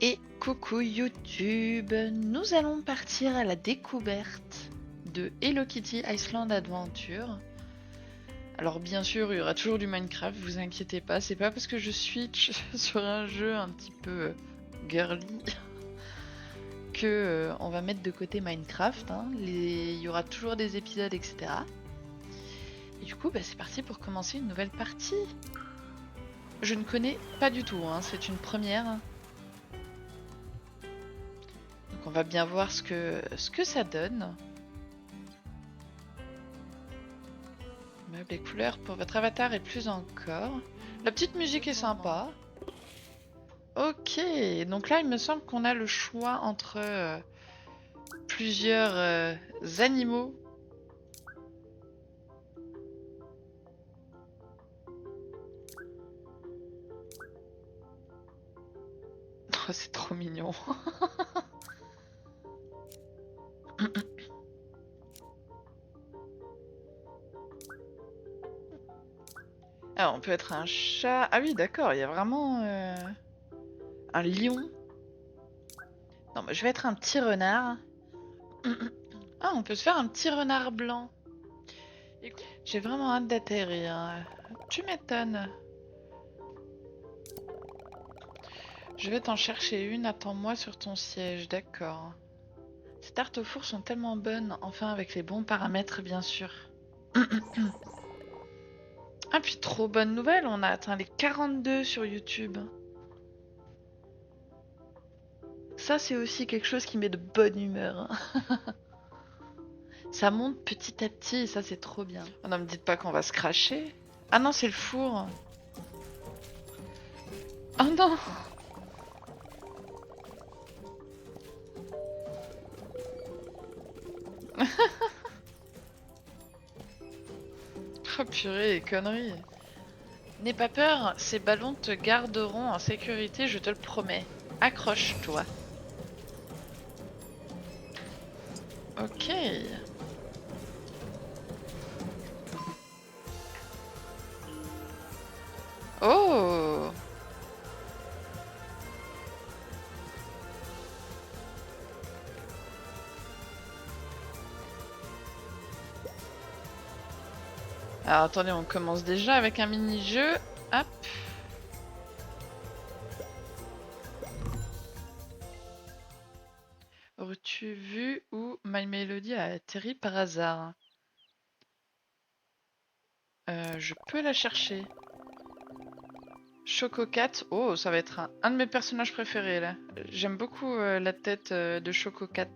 Et coucou YouTube, nous allons partir à la découverte de Hello Kitty Iceland Adventure. Alors bien sûr, il y aura toujours du Minecraft, vous inquiétez pas, c'est pas parce que je switch sur un jeu un petit peu girly que on va mettre de côté Minecraft, hein. Il y aura toujours des épisodes, etc. Et du coup, c'est parti pour commencer une nouvelle partie. Je ne connais pas du tout, hein, c'est une première. Donc on va bien voir ce que ça donne. Meubles et couleurs pour votre avatar et plus encore. La petite musique est sympa. Ok, donc là il me semble qu'on a le choix entre plusieurs animaux. Oh, c'est trop mignon. Alors on peut être un chat. Ah oui d'accord, il y a vraiment un lion. Non mais je vais être un petit renard. Ah on peut se faire un petit renard blanc. J'ai vraiment hâte d'atterrir. Tu m'étonnes. Je vais t'en chercher une, attends-moi sur ton siège, d'accord. Ces tartes au four sont tellement bonnes, enfin avec les bons paramètres bien sûr. Ah puis trop bonne nouvelle, on a atteint les 42 sur YouTube. Ça c'est aussi quelque chose qui met de bonne humeur. Ça monte petit à petit et ça c'est trop bien. Oh non, me dites pas qu'on va se cracher. Ah non, c'est le four. Oh non. Oh purée, les conneries. N'aie pas peur, ces ballons te garderont en sécurité, je te le promets. Accroche-toi. Ok. Oh. Alors attendez, on commence déjà avec un mini-jeu. Hop. Aurais-tu vu où My Melody a atterri par hasard? Je peux la chercher. Chococat. Oh, ça va être un de mes personnages préférés là. J'aime beaucoup la tête de Chococat.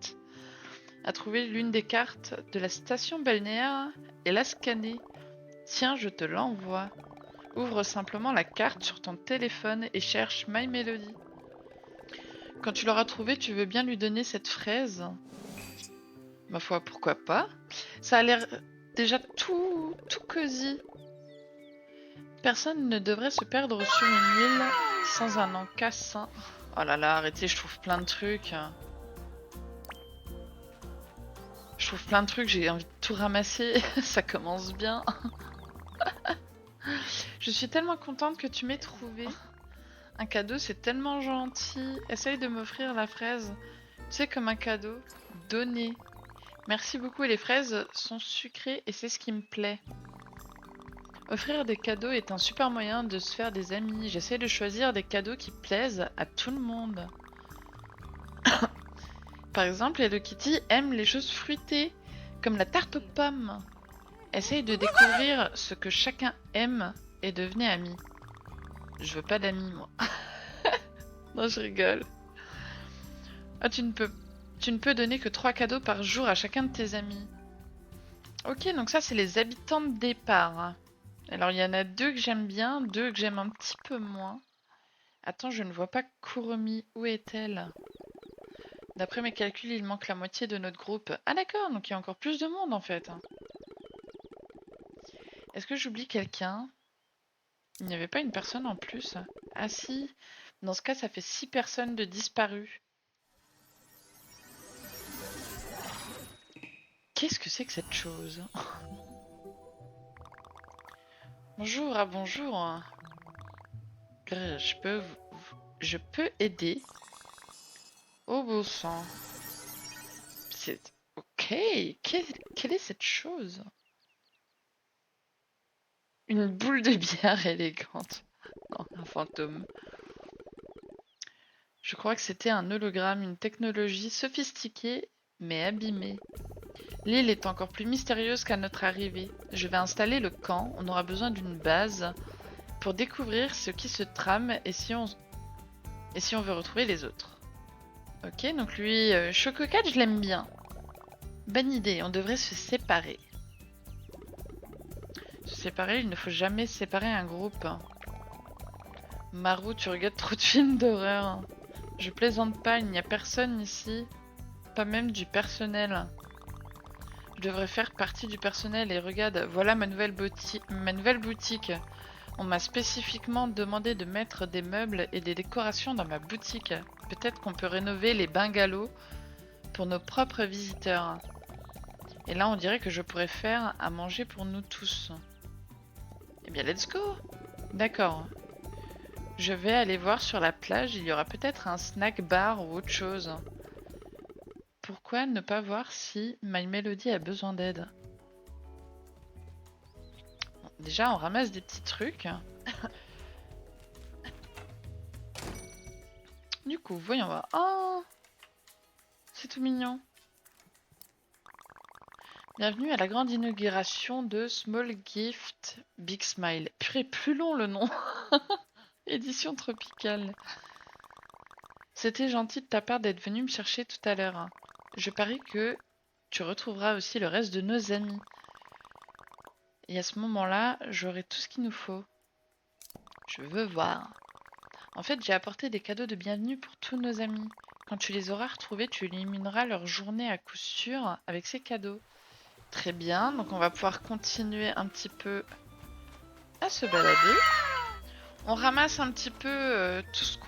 A trouvé l'une des cartes de la station balnéaire et l'a scannée. Tiens, je te l'envoie. Ouvre simplement la carte sur ton téléphone et cherche My Melody. Quand tu l'auras trouvée, tu veux bien lui donner cette fraise? Ma foi, pourquoi pas? Ça a l'air déjà tout cosy. Personne ne devrait se perdre sur une île sans un encas sain. Oh là là, arrêtez, je trouve plein de trucs. Je trouve plein de trucs, j'ai envie de tout ramasser. Ça commence bien. Je suis tellement contente que tu m'aies trouvé. Un cadeau, c'est tellement gentil. Essaye de m'offrir la fraise. Tu sais, comme un cadeau. Donner. Merci beaucoup, et les fraises sont sucrées et c'est ce qui me plaît. Offrir des cadeaux est un super moyen de se faire des amis. J'essaie de choisir des cadeaux qui plaisent à tout le monde. Par exemple, Hello Kitty aime les choses fruitées, comme la tarte aux pommes. Essaye de découvrir ce que chacun aime et devenez amis. Je veux pas d'amis, moi. Non, je rigole. Ah, tu ne peux donner que 3 cadeaux par jour à chacun de tes amis. Ok, donc ça, c'est les habitants de départ. Alors, il y en a 2 que j'aime bien, 2 que j'aime un petit peu moins. Attends, je ne vois pas Kuromi. Où est-elle? D'après mes calculs, il manque la moitié de notre groupe. Ah d'accord, donc il y a encore plus de monde en fait. Est-ce que j'oublie quelqu'un? Il n'y avait pas une personne en plus? Ah si, dans ce cas, ça fait 6 personnes de disparues. Qu'est-ce que c'est que cette chose? Bonjour, ah bonjour. Je peux aider. Au beau sang. C'est... Ok, quelle est cette chose? Une boule de billard élégante. Non, un fantôme. Je crois que c'était un hologramme, une technologie sophistiquée mais abîmée. L'île est encore plus mystérieuse qu'à notre arrivée. Je vais installer le camp, on aura besoin d'une base pour découvrir ce qui se trame et si on veut retrouver les autres. Ok, donc lui, Chococat, je l'aime bien. Bonne idée, on devrait se séparer. Se séparer, il ne faut jamais séparer un groupe. Marou, tu regardes trop de films d'horreur. Je plaisante pas, il n'y a personne ici. Pas même du personnel. Je devrais faire partie du personnel et regarde, voilà ma nouvelle boutique. On m'a spécifiquement demandé de mettre des meubles et des décorations dans ma boutique. Peut-être qu'on peut rénover les bungalows pour nos propres visiteurs. Et là, on dirait que je pourrais faire à manger pour nous tous. Eh bien, let's go! D'accord. Je vais aller voir sur la plage, il y aura peut-être un snack bar ou autre chose. Pourquoi ne pas voir si My Melody a besoin d'aide? Bon, déjà, on ramasse des petits trucs. Du coup, voyons voir. Oh! C'est tout mignon. Bienvenue à la grande inauguration de Small Gift Big Smile. Purée, plus long le nom. Édition tropicale. C'était gentil de ta part d'être venu me chercher tout à l'heure. Je parie que tu retrouveras aussi le reste de nos amis. Et à ce moment-là, j'aurai tout ce qu'il nous faut. Je veux voir. En fait, j'ai apporté des cadeaux de bienvenue pour tous nos amis. Quand tu les auras retrouvés, tu élimineras leur journée à coup sûr avec ces cadeaux. Très bien, donc on va pouvoir continuer un petit peu à se balader. On ramasse un petit peu tout ce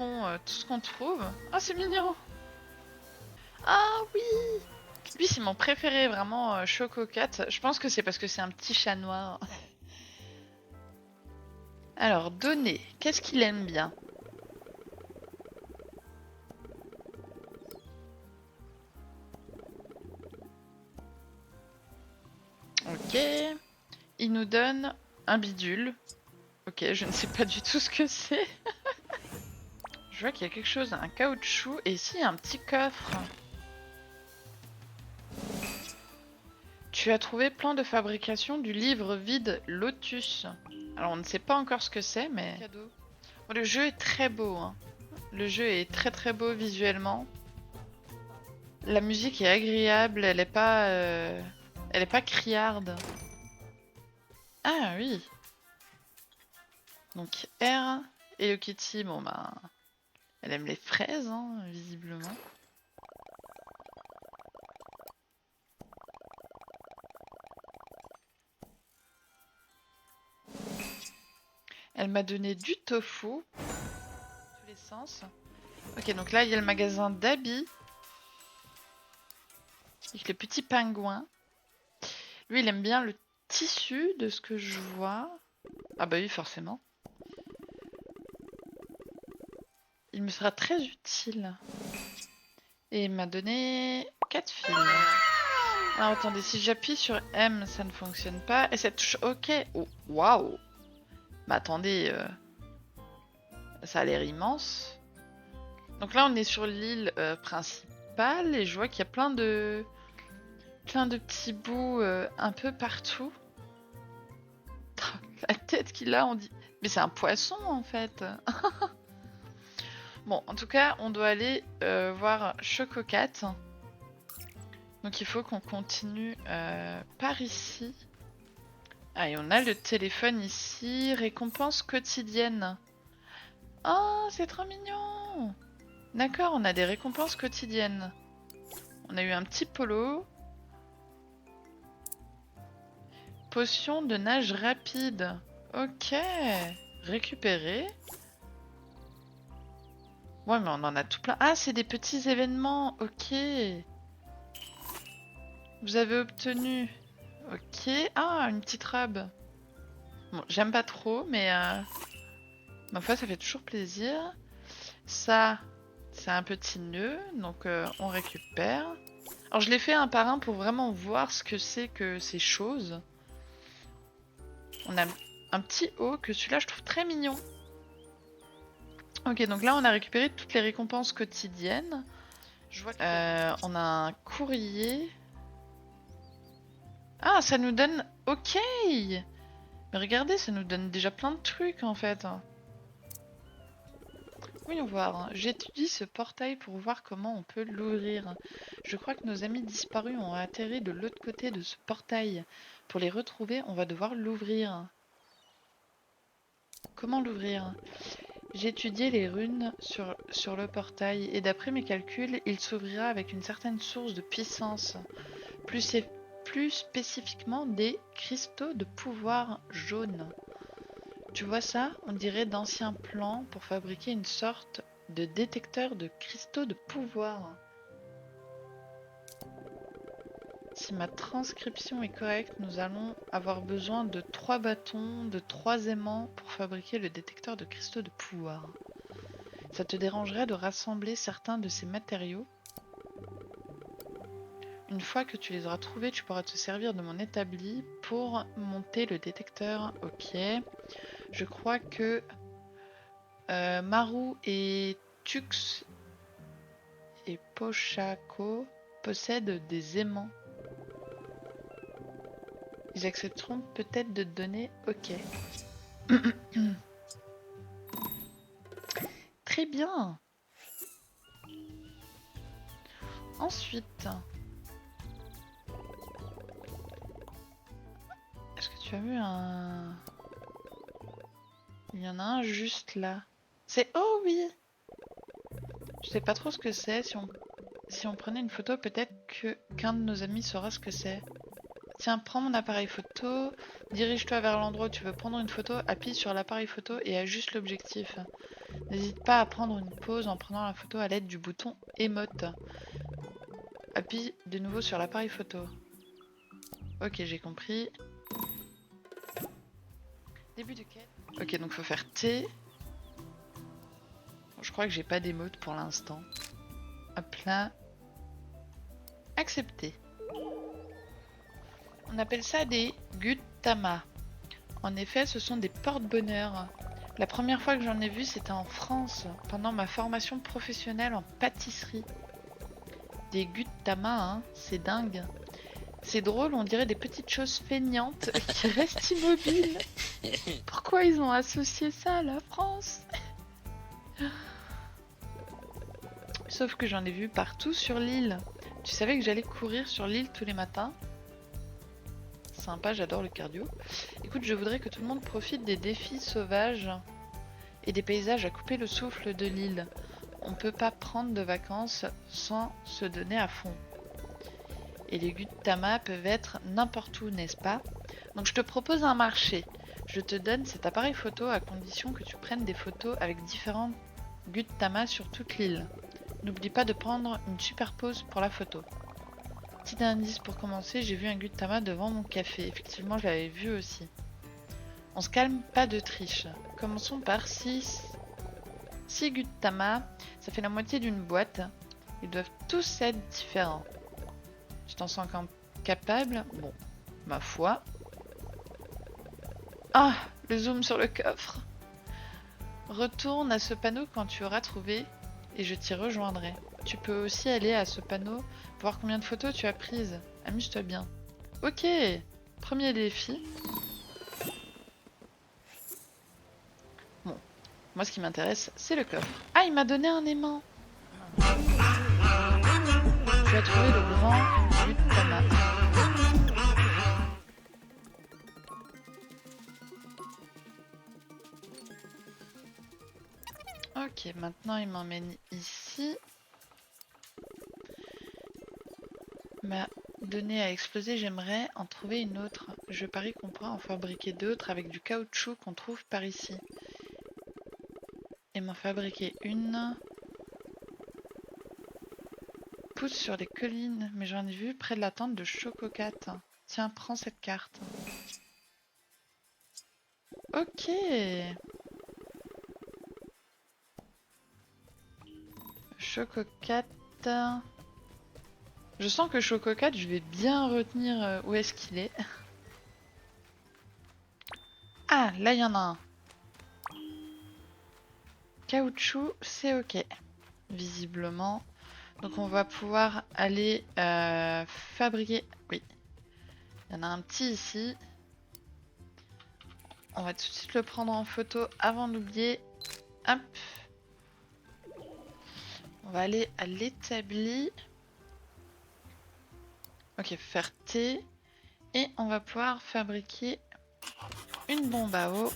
qu'on trouve. Ah, c'est mignon! Ah oui! Lui, c'est mon préféré, vraiment, Chococat. Je pense que c'est parce que c'est un petit chat noir. Alors, donner. Qu'est-ce qu'il aime bien? Ok. Il nous donne un bidule. Ok, je ne sais pas du tout ce que c'est. Je vois qu'il y a quelque chose, un caoutchouc. Et ici, un petit coffre. Tu as trouvé plan de fabrication du livre vide Lotus. Alors, on ne sait pas encore ce que c'est, mais... Bon, le jeu est très beau. Hein. Le jeu est très très beau visuellement. La musique est agréable, elle est pas criarde. Ah oui. Donc R, Hello Kitty, bon bah, elle aime les fraises, hein, visiblement. Elle m'a donné du tofu, tous les sens. Ok, donc là il y a le magasin d'habits avec les petits pingouins. Lui il aime bien le tissu de ce que je vois. Ah bah oui, forcément. Il me sera très utile. Et il m'a donné 4 fils. Alors attendez, si j'appuie sur M, ça ne fonctionne pas. Et cette touche OK. Oh, waouh! Mais attendez, ça a l'air immense. Donc là, on est sur l'île principale et je vois qu'il y a plein de petits bouts un peu partout. La tête qu'il a, on dit... Mais c'est un poisson en fait. Bon, en tout cas, on doit aller voir Chococat. Donc il faut qu'on continue par ici. Ah, et on a le téléphone ici. Récompense quotidienne. Oh, c'est trop mignon! D'accord, on a des récompenses quotidiennes. On a eu un petit polo. Potion de nage rapide. Ok. Récupérer. Ouais, mais on en a tout plein. Ah, c'est des petits événements. Ok. Vous avez obtenu. Ok. Ah, une petite robe. Bon, j'aime pas trop, mais ma foi, ça fait toujours plaisir. Ça, c'est un petit nœud, donc on récupère. Alors je l'ai fait un par un pour vraiment voir ce que c'est que ces choses. On a un petit haut que celui-là je trouve très mignon. Ok, donc là on a récupéré toutes les récompenses quotidiennes. Je vois on a un courrier. Ah, ça nous donne... Ok. Mais regardez, ça nous donne déjà plein de trucs en fait. Voyons voir. J'étudie ce portail pour voir comment on peut l'ouvrir. Je crois que nos amis disparus ont atterri de l'autre côté de ce portail. Pour les retrouver, on va devoir l'ouvrir. Comment l'ouvrir? J'ai étudié les runes sur le portail et d'après mes calculs, il s'ouvrira avec une certaine source de puissance. Plus spécifiquement des cristaux de pouvoir jaunes. Tu vois ça? On dirait d'anciens plans pour fabriquer une sorte de détecteur de cristaux de pouvoir. Si ma transcription est correcte, nous allons avoir besoin de 3 bâtons, de 3 aimants pour fabriquer le détecteur de cristaux de pouvoir. Ça te dérangerait de rassembler certains de ces matériaux? Une fois que tu les auras trouvés, tu pourras te servir de mon établi pour monter le détecteur. Ok. Je crois que Maru et Tux et Pochako possèdent des aimants. Ils accepteront peut-être de te donner ok. Très bien. Ensuite, est-ce que tu as vu un... Il y en a un juste là. C'est... Oh oui. Je sais pas trop ce que c'est. Si on prenait une photo, peut-être qu'un de nos amis saura ce que c'est. Tiens, prends mon appareil photo, dirige-toi vers l'endroit où tu veux prendre une photo, appuie sur l'appareil photo et ajuste l'objectif. N'hésite pas à prendre une pause en prenant la photo à l'aide du bouton émote. Appuie de nouveau sur l'appareil photo. Ok, j'ai compris. Début de quête. Ok, donc faut faire T. Bon, je crois que j'ai pas d'émote pour l'instant. Hop là. Accepter. On appelle ça des Gutama. En effet, ce sont des porte-bonheur. La première fois que j'en ai vu, c'était en France, pendant ma formation professionnelle en pâtisserie. Des Gutama, hein, c'est dingue. C'est drôle, on dirait des petites choses feignantes qui restent immobiles. Pourquoi ils ont associé ça à la France? Sauf que j'en ai vu partout sur l'île. Tu savais que j'allais courir sur l'île tous les matins? Sympa, j'adore le cardio. Écoute, je voudrais que tout le monde profite des défis sauvages et des paysages à couper le souffle de l'île. On peut pas prendre de vacances sans se donner à fond. Et les Gutama peuvent être n'importe où, n'est-ce pas? Donc je te propose un marché. Je te donne cet appareil photo à condition que tu prennes des photos avec différents Gutama sur toute l'île. N'oublie pas de prendre une super pose pour la photo. Petit indice pour commencer, j'ai vu un Gutama devant mon café. Effectivement, je l'avais vu aussi. On se calme, pas de triche. Commençons par 6 Gutama. Ça fait la moitié d'une boîte. Ils doivent tous être différents. Tu t'en sens capable? Bon, ma foi. Ah, le zoom sur le coffre. Retourne à ce panneau quand tu auras trouvé et je t'y rejoindrai. Tu peux aussi aller à ce panneau pour voir combien de photos tu as prises. Amuse-toi bien. Ok, premier défi. Bon, moi ce qui m'intéresse, c'est le coffre. Ah, il m'a donné un aimant. Tu as trouvé le grand Gutama. Ok, maintenant il m'emmène ici. Ma donnée a explosé, j'aimerais en trouver une autre. Je parie qu'on pourra en fabriquer d'autres avec du caoutchouc qu'on trouve par ici. Et m'en fabriquer une. Pousse sur les collines, mais j'en ai vu près de la tente de Chococat. Tiens, prends cette carte. Ok. Chococat. Je sens que Chococat, je vais bien retenir où est-ce qu'il est. Ah, là il y en a un. Caoutchouc, c'est ok. Visiblement. Donc on va pouvoir aller fabriquer... Oui. Il y en a un petit ici. On va tout de suite le prendre en photo avant d'oublier. Hop. On va aller à l'établi. Ok, faire T. Et on va pouvoir fabriquer une bombe à eau.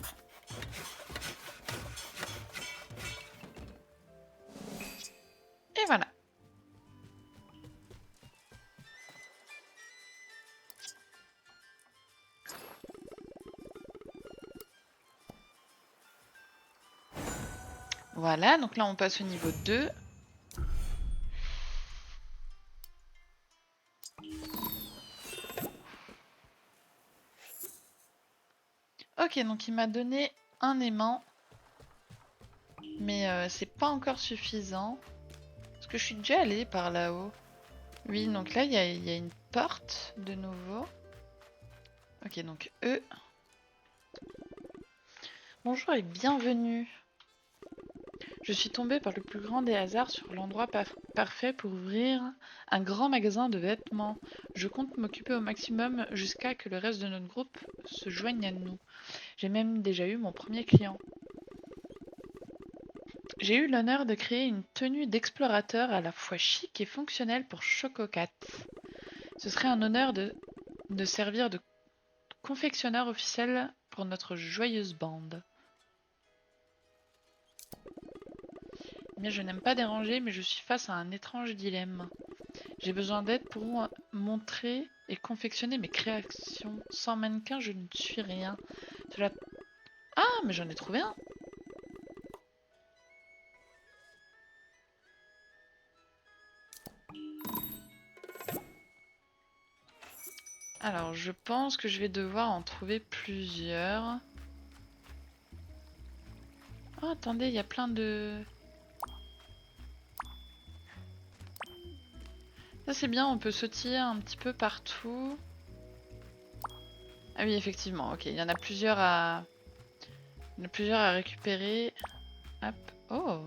Et voilà. Voilà, donc là on passe au niveau 2. Ok, donc il m'a donné un aimant. Mais c'est pas encore suffisant. Parce que je suis déjà allée par là-haut. Oui, donc là il y a une porte de nouveau. Ok, donc E. Bonjour et bienvenue. Je suis tombée par le plus grand des hasards sur l'endroit parfait pour ouvrir un grand magasin de vêtements. Je compte m'occuper au maximum jusqu'à que le reste de notre groupe se joigne à nous. J'ai même déjà eu mon premier client. J'ai eu l'honneur de créer une tenue d'explorateur à la fois chic et fonctionnelle pour Chococat. Ce serait un honneur de servir de confectionneur officiel pour notre joyeuse bande. Mais je n'aime pas déranger, mais je suis face à un étrange dilemme. J'ai besoin d'aide pour montrer et confectionner mes créations. Sans mannequin, je ne suis rien. Cela... Ah, mais j'en ai trouvé un. Alors, je pense que je vais devoir en trouver plusieurs. Oh, attendez, il y a plein de... Ça, c'est bien, on peut sautiller un petit peu partout. Ah oui, effectivement, ok. Il y en a plusieurs à... Il y en a plusieurs à récupérer. Hop. Oh.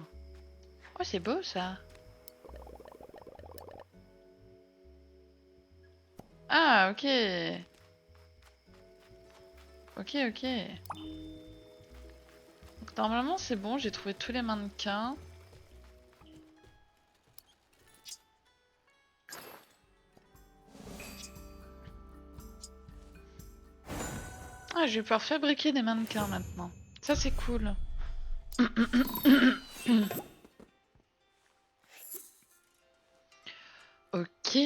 Oh, c'est beau, ça. Ah, ok. Ok, ok. Donc, normalement, c'est bon, j'ai trouvé tous les mannequins. Ah, je vais pouvoir fabriquer des mannequins maintenant. Ça, c'est cool. Ok.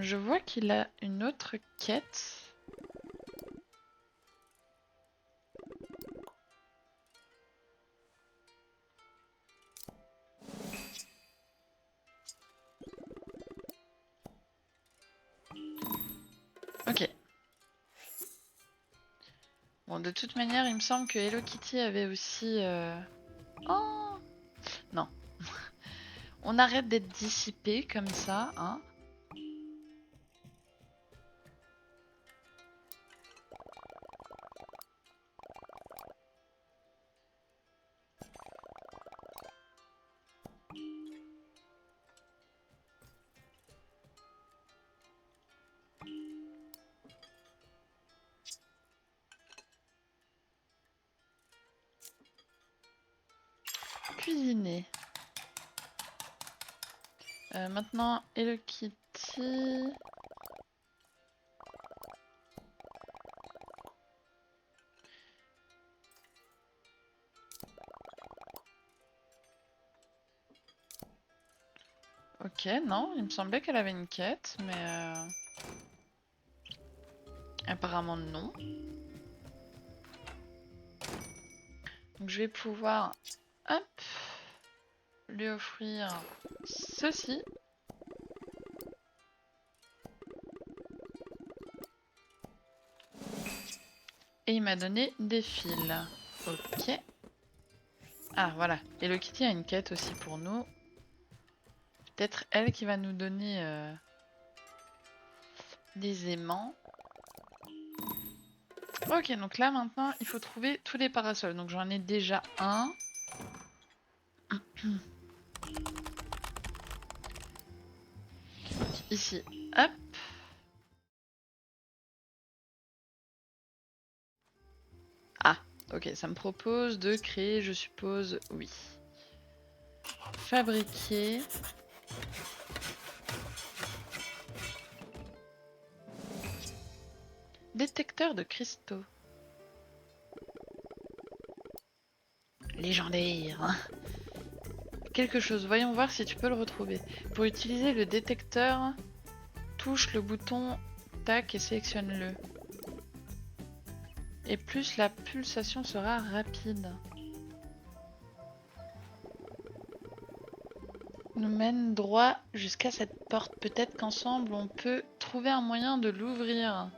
Je vois qu'il a une autre quête. Ok. Bon, de toute manière, il me semble que Hello Kitty avait aussi... Oh non. On arrête d'être dissipé comme ça, hein. Cuisiner. Maintenant, Hello Kitty... Ok, non, il me semblait qu'elle avait une quête, mais... apparemment non. Donc je vais pouvoir... Hop, lui offrir ceci. et il m'a donné des fils. Ok. Ah voilà, Hello Kitty a une quête aussi pour nous. Peut-être elle qui va nous donner des aimants. Ok, donc là maintenant il faut trouver tous les parasols. Donc j'en ai déjà un. Ici, hop. Ah, ok, ça me propose de créer, je suppose, oui. Fabriquer. Détecteur de cristaux. Légendaire. Quelque chose, voyons voir si tu peux le retrouver. Pour utiliser le détecteur, touche le bouton tac et sélectionne-le. Et plus la pulsation sera rapide. Nous mène droit jusqu'à cette porte. Peut-être qu'ensemble on peut trouver un moyen de l'ouvrir.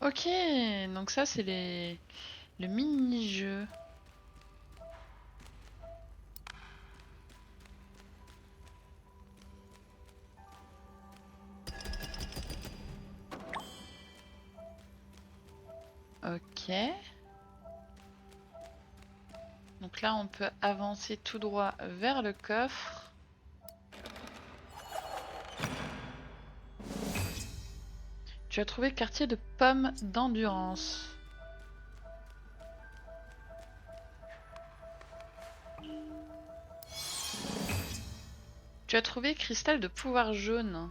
Ok, donc ça c'est le mini-jeu. Ok. Donc là on peut avancer tout droit vers le coffre. Tu as trouvé quartier de pommes d'endurance. Tu as trouvé cristal de pouvoir jaune.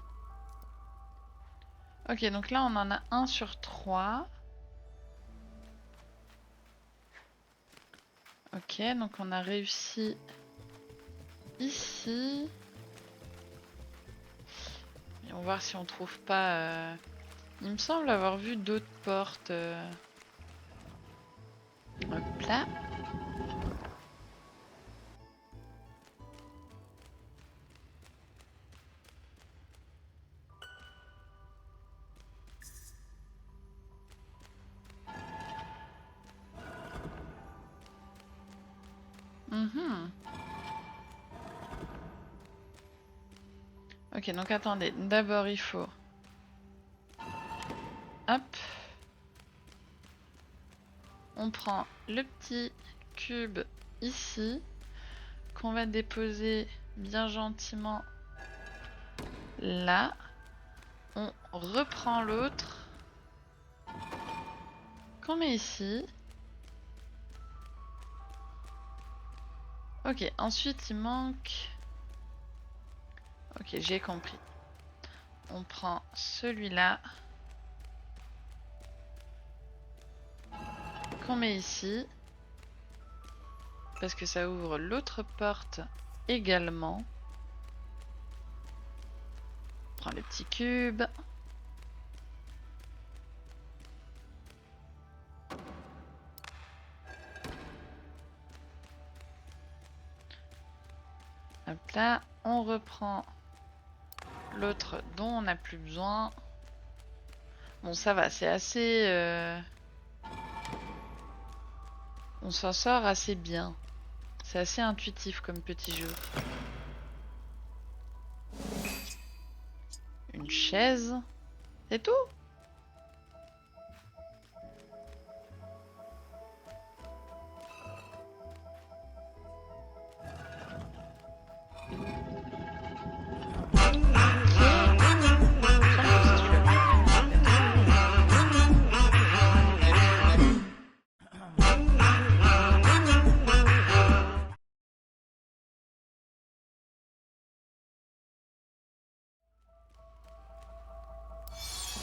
Ok, donc là on en a 1 sur 3. Ok, donc on a réussi ici. Et on va voir si on trouve pas... Il me semble avoir vu d'autres portes. Hop là. Mhm. Ok, donc attendez. D'abord il faut... Hop. On prend le petit cube ici. Qu'on va déposer bien gentiment là. On reprend l'autre. Qu'on met ici. Ok, ensuite il manque... Ok, j'ai compris. On prend celui-là. Qu'on met ici. Parce que ça ouvre l'autre porte également. On prend le petit cube. Hop là, on reprend l'autre dont on n'a plus besoin. Bon, ça va, c'est assez... On s'en sort assez bien. C'est assez intuitif comme petit jeu. Une chaise. C'est tout?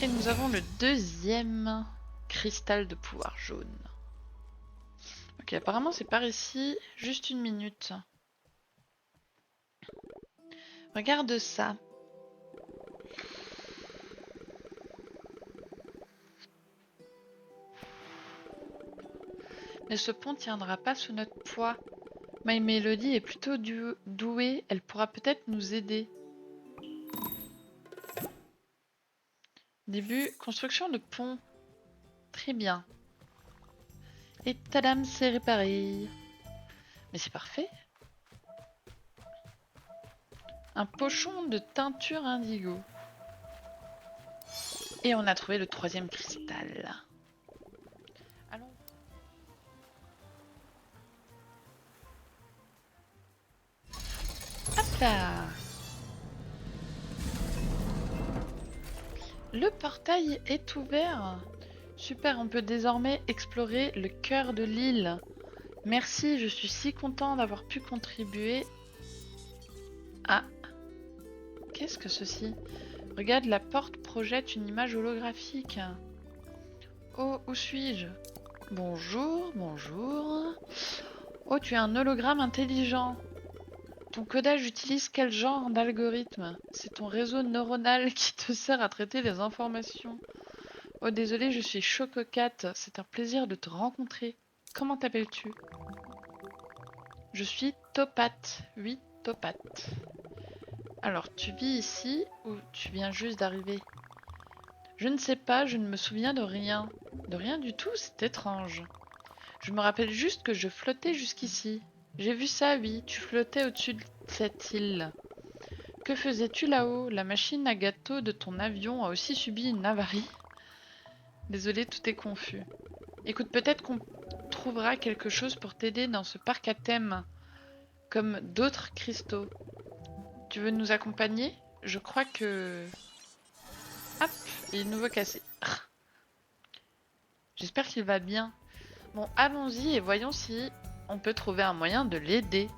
Et nous avons le deuxième cristal de pouvoir jaune. Ok, apparemment c'est par ici. Juste une minute. Regarde ça. Mais ce pont tiendra pas sous notre poids. My Melody est plutôt douée, elle pourra peut-être nous aider. Début, construction de pont. Très bien. Et tadam, c'est réparé. Mais c'est parfait. Un pochon de teinture indigo. Et on a trouvé le 3e cristal. Allons. Hop là. Le portail est ouvert. Super, on peut désormais explorer le cœur de l'île. Merci, je suis si content d'avoir pu contribuer à... Qu'est-ce que ceci? Regarde, la porte projette une image holographique. Oh, où suis-je? Bonjour, bonjour. Oh, tu es un hologramme intelligent. Ton codage utilise quel genre d'algorithme? C'est ton réseau neuronal qui te sert à traiter les informations. Oh, désolé, je suis Chococat. C'est un plaisir de te rencontrer. Comment t'appelles-tu? Je suis Topat. Oui, Topat. Alors, tu vis ici ou tu viens juste d'arriver? Je ne sais pas, je ne me souviens de rien. De rien du tout, c'est étrange. Je me rappelle juste que je flottais jusqu'ici. J'ai vu ça, oui, tu flottais au-dessus de cette île. Que faisais-tu là-haut? La machine à gâteau de ton avion a aussi subi une avarie. Désolé, tout est confus. Écoute, peut-être qu'on trouvera quelque chose pour t'aider dans ce parc à thème, comme d'autres cristaux. Tu veux nous accompagner? Je crois que... Hop, il est de nouveau cassé. J'espère qu'il va bien. Bon, allons-y et voyons si on peut trouver un moyen de l'aider.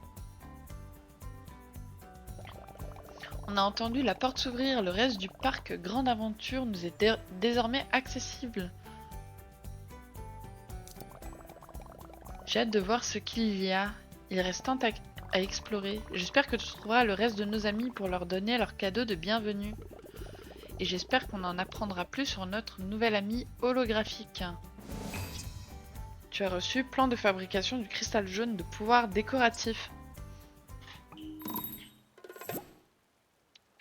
On a entendu la porte s'ouvrir. Le reste du parc Grande Aventure nous est désormais accessible. J'ai hâte de voir ce qu'il y a. Il reste tant à explorer. J'espère que tu trouveras le reste de nos amis pour leur donner leur cadeau de bienvenue. Et j'espère qu'on en apprendra plus sur notre nouvel ami holographique. Tu as reçu plan de fabrication du cristal jaune de pouvoir décoratif.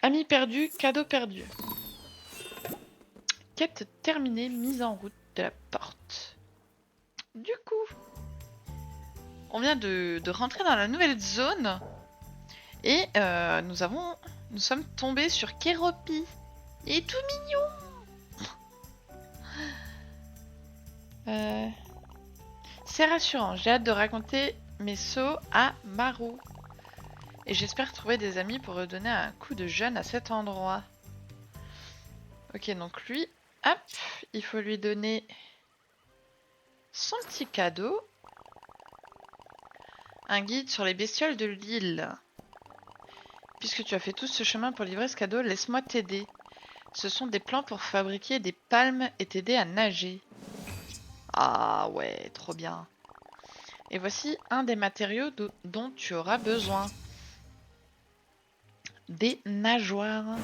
Ami perdu, cadeau perdu. Quête terminée, mise en route de la porte. Du coup, on vient de rentrer dans la nouvelle zone. Et nous sommes tombés sur Kéropi. Il est tout mignon. C'est rassurant, j'ai hâte de raconter mes sauts à Marou. Et j'espère trouver des amis pour redonner un coup de jeune à cet endroit. Ok, donc lui, hop, il faut lui donner son petit cadeau. Un guide sur les bestioles de l'île. Puisque tu as fait tout ce chemin pour livrer ce cadeau, laisse-moi t'aider. Ce sont des plans pour fabriquer des palmes et t'aider à nager. Ah ouais, trop bien. Et voici un des matériaux dont tu auras besoin. Des nageoires.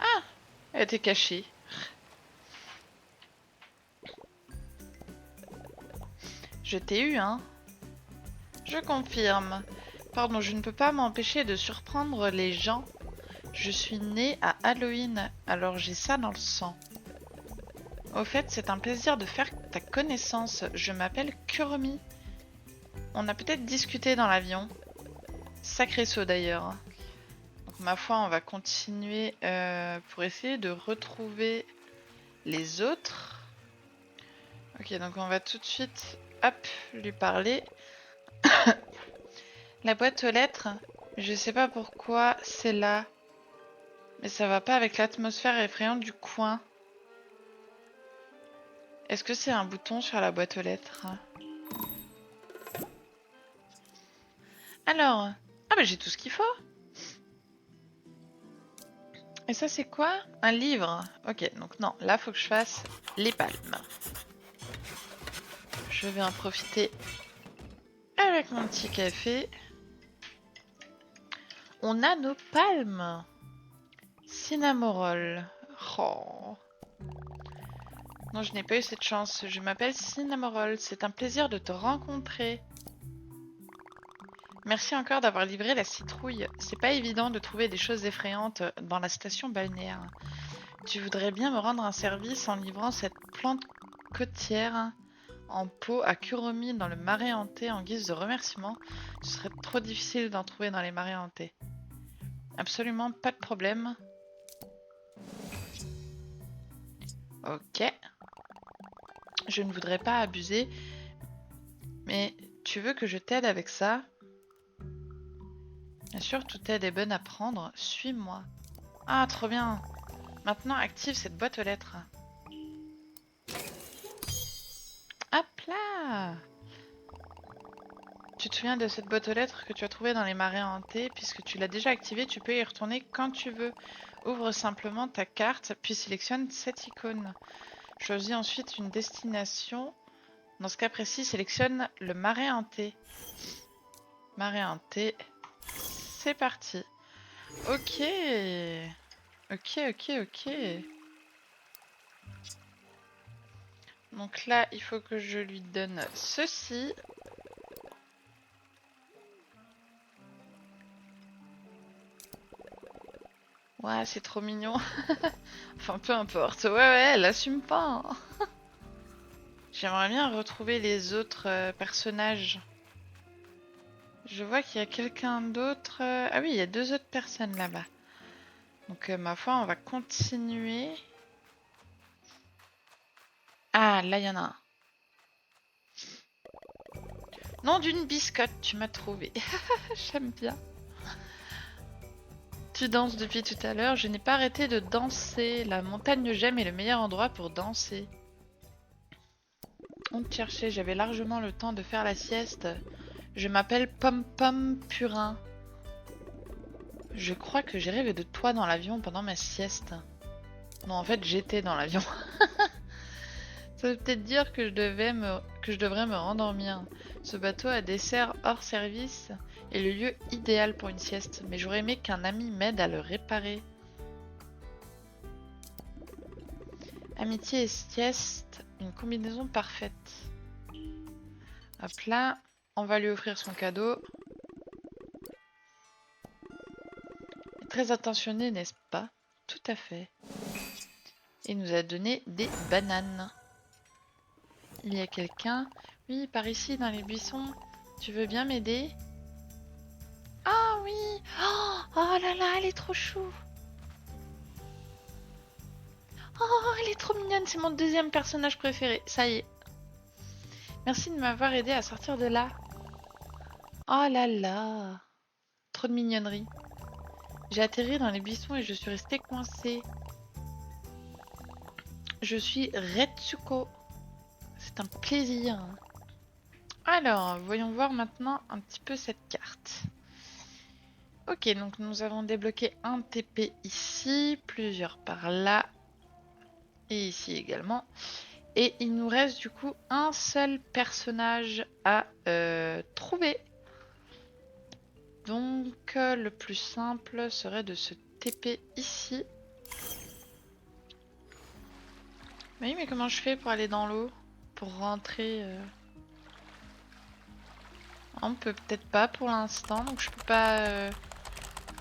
Ah, elle était cachée. Je t'ai eu, hein? Je confirme. Pardon, je ne peux pas m'empêcher de surprendre les gens. Je suis née à Halloween, alors j'ai ça dans le sang. Au fait, c'est un plaisir de faire ta connaissance. Je m'appelle Kuromi. On a peut-être discuté dans l'avion. Sacré saut d'ailleurs. Donc ma foi, on va continuer pour essayer de retrouver les autres. Ok, donc on va tout de suite, hop, lui parler. La boîte aux lettres, je sais pas pourquoi c'est là. Mais ça va pas avec l'atmosphère effrayante du coin. Est-ce que c'est un bouton sur la boîte aux lettres? Alors, ah bah j'ai tout ce qu'il faut. Et ça c'est quoi? Un livre. Ok, donc non, là faut que je fasse les palmes. Je vais en profiter avec mon petit café. On a nos palmes. Cinnamoroll. Oh. Non, je n'ai pas eu cette chance. Je m'appelle Cinnamoroll. C'est un plaisir de te rencontrer. Merci encore d'avoir livré la citrouille. C'est pas évident de trouver des choses effrayantes dans la station balnéaire. Tu voudrais bien me rendre un service en livrant cette plante côtière en pot à Kuromi dans le marais hanté en guise de remerciement. Ce serait trop difficile d'en trouver dans les marais hantés. Absolument pas de problème. Ok. Je ne voudrais pas abuser, mais tu veux que je t'aide avec ça? Bien sûr, toute aide est bonne à prendre. Suis-moi. Ah, trop bien. Maintenant, active cette boîte aux lettres. Hop là! Tu te souviens de cette boîte aux lettres que tu as trouvée dans les marais hantés? Puisque tu l'as déjà activée, tu peux y retourner quand tu veux. Ouvre simplement ta carte, puis sélectionne cette icône. Choisis ensuite une destination. Dans ce cas précis, sélectionne le marais hanté. Marais hanté. C'est parti. Ok. Ok. Donc là, il faut que je lui donne ceci. Ouais, c'est trop mignon. Enfin, peu importe. Ouais, elle assume pas. Hein. J'aimerais bien retrouver les autres personnages. Je vois qu'il y a quelqu'un d'autre. Ah oui, il y a 2 autres personnes là-bas. Donc, ma foi, on va continuer. Ah, là, il y en a un. Nom d'une biscotte, tu m'as trouvé. J'aime bien. Tu danses depuis tout à l'heure. Je n'ai pas arrêté de danser. La montagne Gemme est le meilleur endroit pour danser. On te cherchait, j'avais largement le temps de faire la sieste. Je m'appelle Pom Pom Purin. Je crois que j'ai rêvé de toi dans l'avion pendant ma sieste. Non, en fait, j'étais dans l'avion. Ça veut peut-être dire que je devrais me rendormir. Ce bateau à dessert hors service est le lieu idéal pour une sieste, mais j'aurais aimé qu'un ami m'aide à le réparer. Amitié et sieste, une combinaison parfaite. Hop là, on va lui offrir son cadeau. Très attentionné, n'est-ce pas? Tout à fait. Il nous a donné des bananes. Il y a quelqu'un? Oui, par ici, dans les buissons. Tu veux bien m'aider? Ah oui! Oh là là, elle est trop chou! Oh, elle est trop mignonne, c'est mon deuxième personnage préféré. Ça y est. Merci de m'avoir aidé à sortir de là. Oh là là! Trop de mignonnerie. J'ai atterri dans les buissons et je suis restée coincée. Je suis Retsuko. C'est un plaisir. Alors, voyons voir maintenant un petit peu cette carte. Ok, donc nous avons débloqué un TP ici, plusieurs par là, et ici également. Et il nous reste du coup un seul personnage à trouver. Donc le plus simple serait de se TP ici. Oui, mais comment je fais pour aller dans l'eau? Pour rentrer On peut peut-être pas pour l'instant, donc je peux pas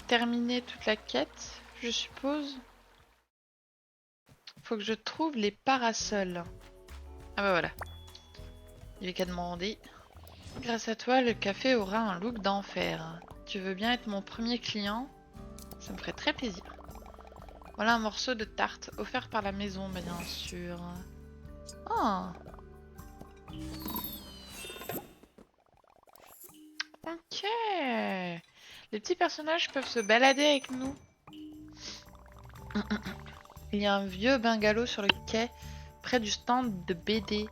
terminer toute la quête, je suppose. Faut que je trouve les parasols. Ah bah voilà. Il n'y avait qu'à demander. Grâce à toi, le café aura un look d'enfer. Tu veux bien être mon premier client? Ça me ferait très plaisir. Voilà un morceau de tarte offert par la maison, bien sûr. Ah. Ok. Les petits personnages peuvent se balader avec nous. Il y a un vieux bungalow sur le quai, près du stand de BD.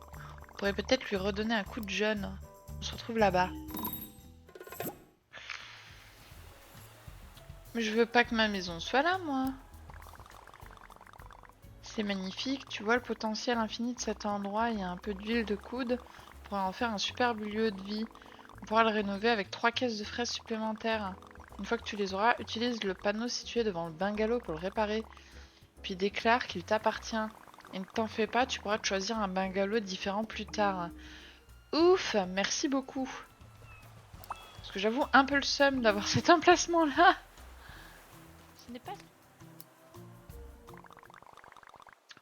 On pourrait peut-être lui redonner un coup de jeune. On se retrouve là-bas. Mais je veux pas que ma maison soit là, moi. C'est magnifique, tu vois le potentiel infini de cet endroit. Il y a un peu d'huile de coude. On pourrait en faire un superbe lieu de vie. On pourra le rénover avec 3 caisses de fraises supplémentaires. Une fois que tu les auras, utilise le panneau situé devant le bungalow pour le réparer. Puis déclare qu'il t'appartient. Et ne t'en fais pas, tu pourras te choisir un bungalow différent plus tard. Ouf, merci beaucoup. Parce que j'avoue un peu le seum d'avoir cet emplacement-là. Ce n'est pas...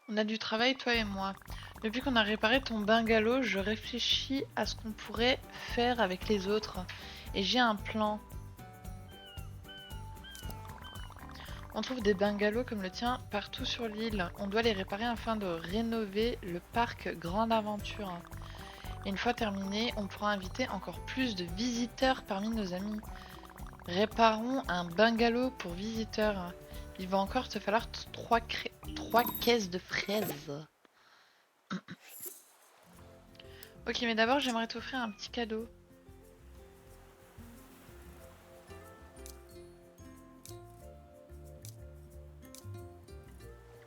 On a du travail, toi et moi. Depuis qu'on a réparé ton bungalow, je réfléchis à ce qu'on pourrait faire avec les autres. Et j'ai un plan. On trouve des bungalows comme le tien partout sur l'île. On doit les réparer afin de rénover le parc Grande Aventure. Et une fois terminé, on pourra inviter encore plus de visiteurs parmi nos amis. Réparons un bungalow pour visiteurs. Il va encore te falloir 3 caisses de fraises. Ok, mais d'abord, j'aimerais t'offrir un petit cadeau.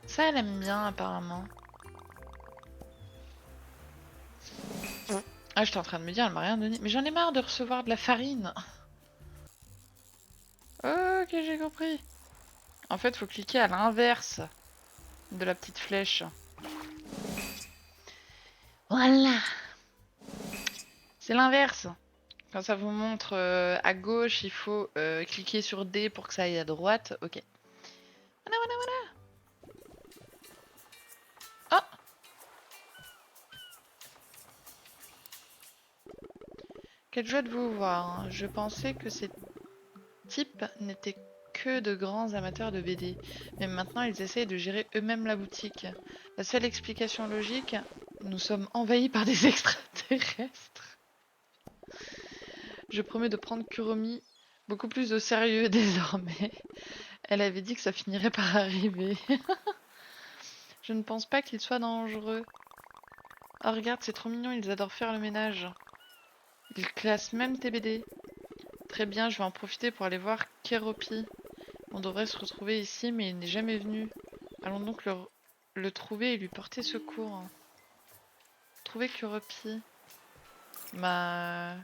Ça, elle aime bien, apparemment. Ah, j'étais en train de me dire, elle m'a rien donné. Mais j'en ai marre de recevoir de la farine. Ok, j'ai compris. En fait, faut cliquer à l'inverse de la petite flèche. Voilà. C'est l'inverse. Quand ça vous montre à gauche, il faut cliquer sur D pour que ça aille à droite. Ok. Voilà, voilà, voilà. Oh, quelle joie de vous voir. Je pensais que ces types n'étaient que de grands amateurs de BD. Mais maintenant, ils essayent de gérer eux-mêmes la boutique. La seule explication logique, nous sommes envahis par des extraterrestres. Je promets de prendre Kuromi beaucoup plus au sérieux désormais. Elle avait dit que ça finirait par arriver. Je ne pense pas qu'il soit dangereux. Oh regarde, c'est trop mignon, ils adorent faire le ménage. Ils classent même tes BD. Très bien, je vais en profiter pour aller voir Keropi. On devrait se retrouver ici, mais il n'est jamais venu. Allons donc le trouver et lui porter secours. Trouver Keropi. Ma...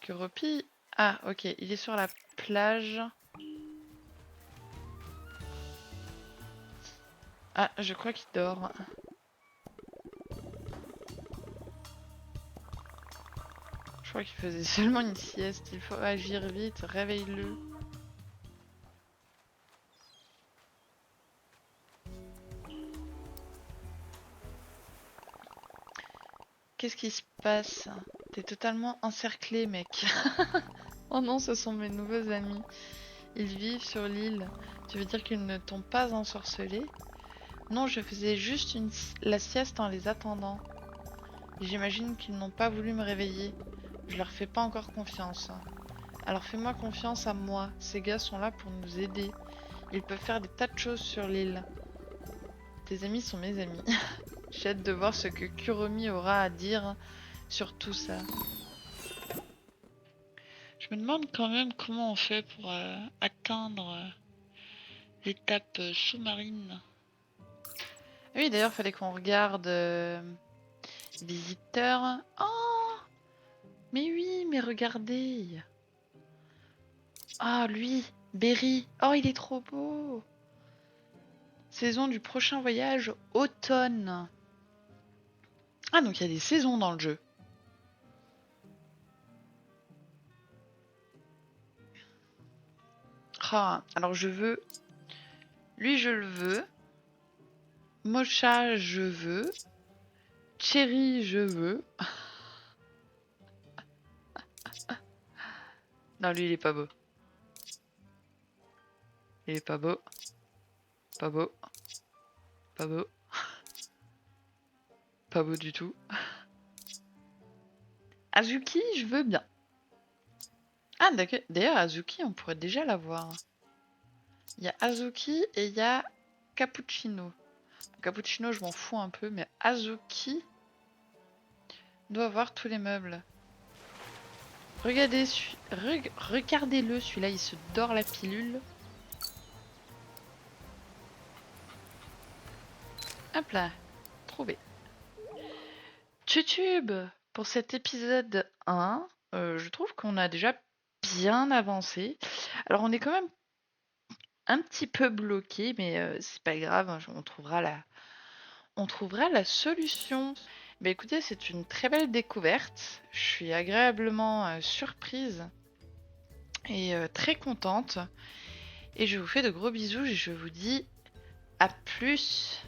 Keropi. Ah, ok, il est sur la plage. Ah, je crois qu'il dort. Je crois qu'il faisait seulement une sieste. Il faut agir vite. Réveille-le. Qu'est-ce qui se passe? T'es totalement encerclé, mec. Oh non, ce sont mes nouveaux amis. Ils vivent sur l'île. Tu veux dire qu'ils ne t'ont pas ensorcelé? Non, je faisais juste la sieste en les attendant. J'imagine qu'ils n'ont pas voulu me réveiller. Je leur fais pas encore confiance. Alors fais-moi confiance à moi. Ces gars sont là pour nous aider. Ils peuvent faire des tas de choses sur l'île. Tes amis sont mes amis. J'ai hâte de voir ce que Kuromi aura à dire sur tout ça. Je me demande quand même comment on fait pour atteindre l'étape sous-marine. Oui, d'ailleurs, fallait qu'on regarde visiteurs. Oh, mais oui, mais regardez. Ah, lui, Berry. Oh, il est trop beau. Saison du prochain voyage, automne. Ah, donc il y a des saisons dans le jeu. Ah, alors je veux... Lui, je le veux. Mocha, je veux. Cherry, je veux. Non, lui, il est pas beau. Il est pas beau. Pas beau. Pas beau. Pas beau du tout. Azuki, je veux bien. Ah, d'accord. D'ailleurs, Azuki, on pourrait déjà l'avoir. Il y a Azuki et il y a Cappuccino. Cappuccino, je m'en fous un peu, mais Azuki doit avoir tous les meubles. Regardez, regardez-le, celui-là, il se dort la pilule. Hop là, trouvé. YouTube, pour cet épisode 1, je trouve qu'on a déjà bien avancé. Alors, on est quand même un petit peu bloqué, mais c'est pas grave, hein, on trouvera la solution. Bah écoutez, c'est une très belle découverte. Je suis agréablement surprise et très contente. Et je vous fais de gros bisous et je vous dis à plus.